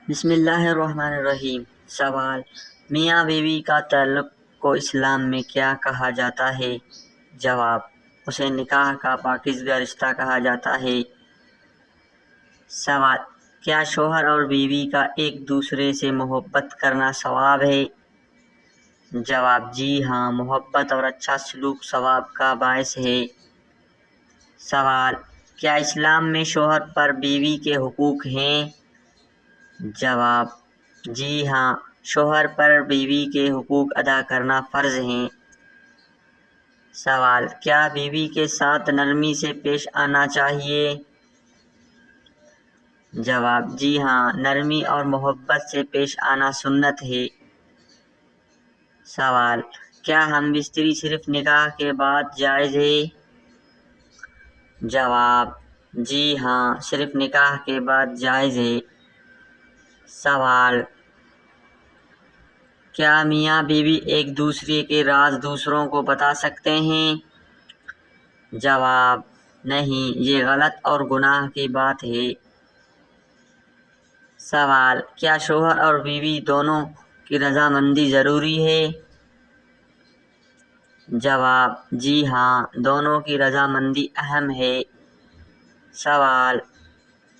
بسم اللہ الرحمن الرحیم۔ سوال: میاں بیوی کا تعلق کو اسلام میں کیا کہا جاتا ہے؟ جواب: اسے نکاح کا پاکیزہ رشتہ کہا جاتا ہے۔ سوال: کیا شوہر اور بیوی کا ایک دوسرے سے محبت کرنا ثواب ہے؟ جواب: جی ہاں، محبت اور اچھا سلوک ثواب کا باعث ہے۔ سوال: کیا اسلام میں شوہر پر بیوی کے حقوق ہیں؟ جواب: جی ہاں، شوہر پر بیوی کے حقوق ادا کرنا فرض ہیں۔ سوال: کیا بیوی کے ساتھ نرمی سے پیش آنا چاہیے؟ جواب: جی ہاں، نرمی اور محبت سے پیش آنا سنت ہے۔ سوال: کیا ہم بستری صرف نکاح کے بعد جائز ہے؟ جواب: جی ہاں، صرف نکاح کے بعد جائز ہے۔ سوال: کیا میاں بیوی ایک دوسرے کے راز دوسروں کو بتا سکتے ہیں؟ جواب: نہیں، یہ غلط اور گناہ کی بات ہے۔ سوال: کیا شوہر اور بیوی دونوں کی رضامندی ضروری ہے؟ جواب: جی ہاں، دونوں کی رضامندی اہم ہے۔ سوال: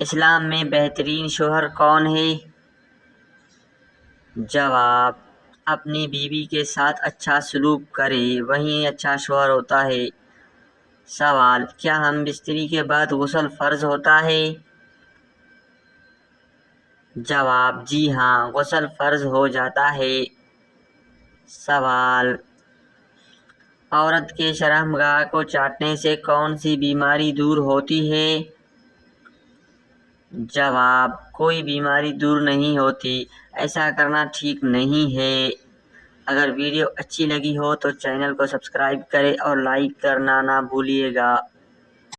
اسلام میں بہترین شوہر کون ہے؟ جواب: اپنی بیوی کے ساتھ اچھا سلوک کرے وہی اچھا شوہر ہوتا ہے۔ سوال: کیا ہم بستری کے بعد غسل فرض ہوتا ہے؟ جواب: جی ہاں، غسل فرض ہو جاتا ہے۔ سوال: عورت کے شرمگاہ کو چاٹنے سے کون سی بیماری دور ہوتی ہے؟ جواب: کوئی بیماری دور نہیں ہوتی، ایسا کرنا ٹھیک نہیں ہے۔ اگر ویڈیو اچھی لگی ہو تو چینل کو سبسکرائب کریں اور لائک کرنا نہ بھولیے گا۔